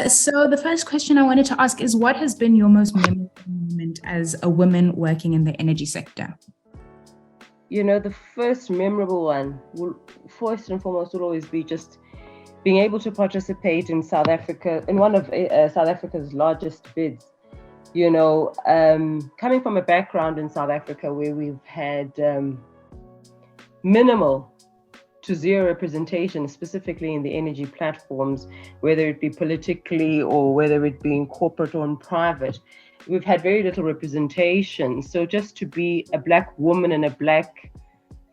So the first question I wanted to ask is, what has been your most memorable moment as a woman working in the energy sector? The first memorable one will, first and foremost, will always be just being able to participate in South Africa, in one of South Africa's largest bids. Coming from a background in South Africa where we've had minimal to zero representation, specifically in the energy platforms, whether it be politically or whether it be in corporate or in private. We've had very little representation. So just to be a Black woman and a Black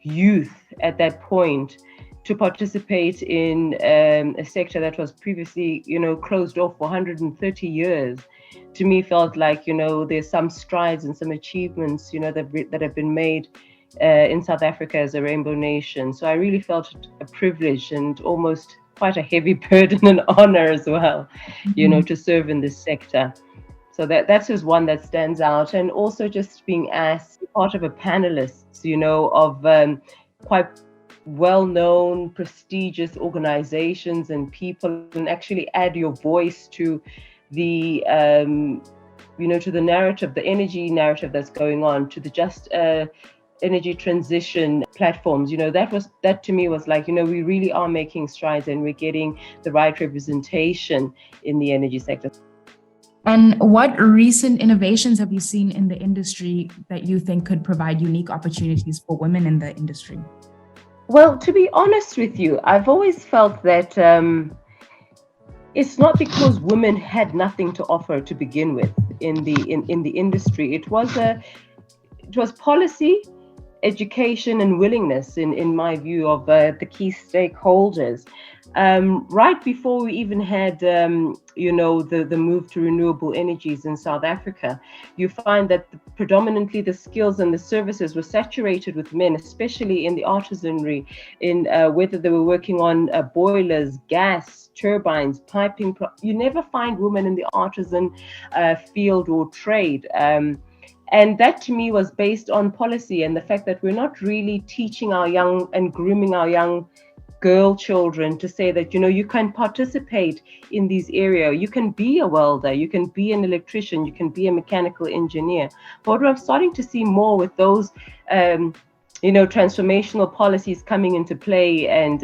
youth at that point, to participate in a sector that was previously, closed off for 130 years, to me felt like, there's some strides and some achievements, that have been made in South Africa as a rainbow nation. So I really felt a privilege and almost quite a heavy burden and honor as well, to serve in this sector. So that's just one that stands out. And also just being asked to be part of a panelist, of quite well-known, prestigious organizations and people, and actually add your voice to the, to the narrative, the energy narrative that's going on, to the just energy transition platforms. That to me was like, we really are making strides and we're getting the right representation in the energy sector. And what recent innovations have you seen in the industry that you think could provide unique opportunities for women in the industry? Well, to be honest with you, I've always felt that it's not because women had nothing to offer to begin with in the industry. It was policy, education, and willingness, in my view, of the key stakeholders. Right before we even had, the move to renewable energies in South Africa, you find that predominantly the skills and the services were saturated with men, especially in the artisanry, in whether they were working on boilers, gas, turbines, piping. You never find women in the artisan field or trade. And that to me was based on policy and the fact that we're not really teaching our young and grooming our young girl children to say that, you can participate in these areas. You can be a welder, you can be an electrician, you can be a mechanical engineer. But what I'm starting to see more with those, transformational policies coming into play and,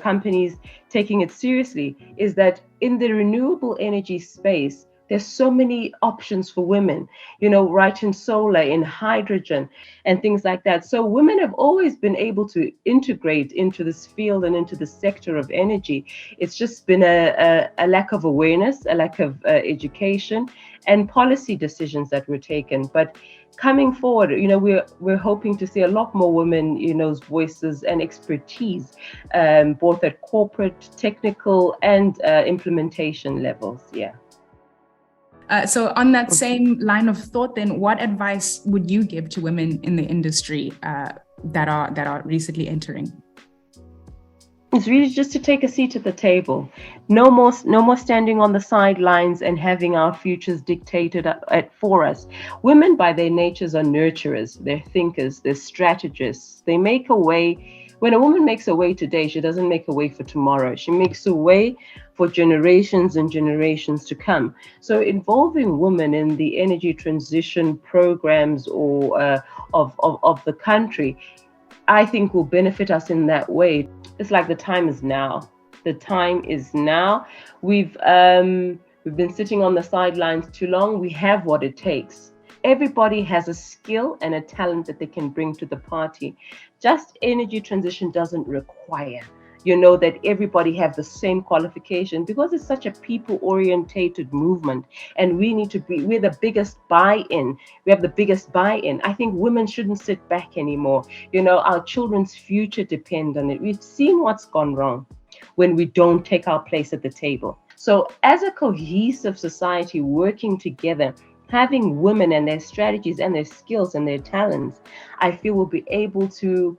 companies taking it seriously, is that in the renewable energy space, there's so many options for women, right, in solar, in hydrogen, and things like that. So women have always been able to integrate into this field and into the sector of energy. It's just been a lack of awareness, a lack of education, and policy decisions that were taken. But coming forward, we're hoping to see a lot more women, voices and expertise, both at corporate, technical, and implementation levels. Yeah. So on that same line of thought, then, what advice would you give to women in the industry that are recently entering? It's really just to take a seat at the table. No more standing on the sidelines and having our futures dictated for us. Women, by their natures, are nurturers. They're thinkers. They're strategists. They make a way. When a woman makes a way today, she doesn't make a way for tomorrow. She makes a way for generations and generations to come. So involving women in the energy transition programs or of the country, I think will benefit us in that way. It's like the time is now. The time is now. We've been sitting on the sidelines too long. We have what it takes. Everybody has a skill and a talent that they can bring to the party. Just energy transition doesn't require, that everybody have the same qualification, because it's such a people-orientated movement, and we're the biggest buy-in. We have the biggest buy-in. I think women shouldn't sit back anymore. Our children's future depend on it. We've seen what's gone wrong when we don't take our place at the table. So as a cohesive society working together, having women and their strategies and their skills and their talents, I feel we'll be able to,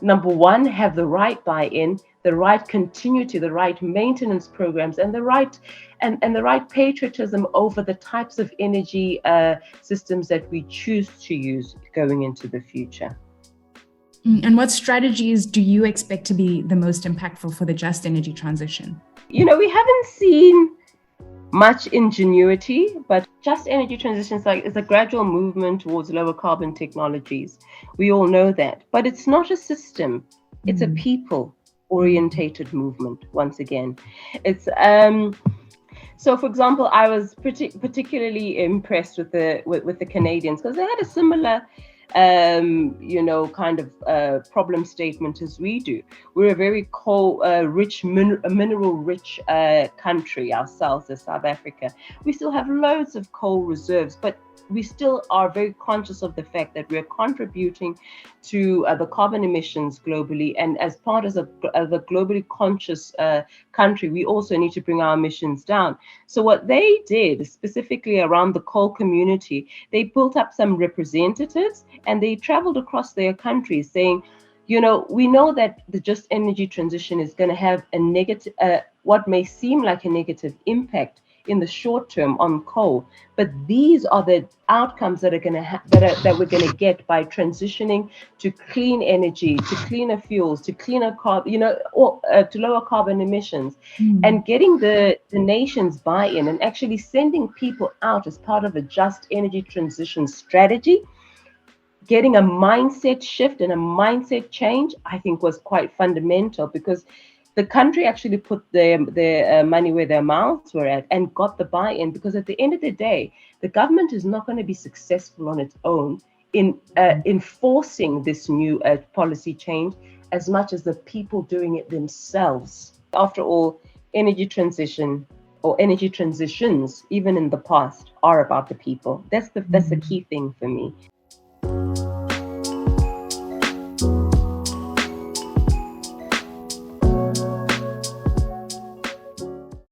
number one, have the right buy-in, the right continuity, the right maintenance programs, and the right patriotism over the types of energy systems that we choose to use going into the future. And what strategies do you expect to be the most impactful for the just energy transition? We haven't seen much ingenuity, but just energy transition is a gradual movement towards lower carbon technologies. We all know that, but it's not a system; it's a people orientated movement. Once again, it's so, for example, I was particularly impressed with the Canadians because they had a similar, kind of problem statement as we do. We're a very coal-rich, mineral-rich country ourselves as South Africa. We still have loads of coal reserves, but we still are very conscious of the fact that we're contributing to the carbon emissions globally. And as part of the globally conscious country, we also need to bring our emissions down. So what they did, specifically around the coal community, they built up some representatives and they traveled across their countries saying, we know that the just energy transition is going to have a negative, what may seem like a negative impact in the short term on coal, but these are the outcomes that are going to that we're going to get by transitioning to clean energy, to cleaner fuels, to cleaner carbon, or to lower carbon emissions, and getting the nations buy-in and actually sending people out as part of a just energy transition strategy. Getting a mindset shift and a mindset change, I think, was quite fundamental, because the country actually put their money where their mouths were at and got the buy-in, because at the end of the day, the government is not going to be successful on its own in enforcing this new policy change as much as the people doing it themselves. After all, energy transition or energy transitions, even in the past, are about the people. That's the key thing for me.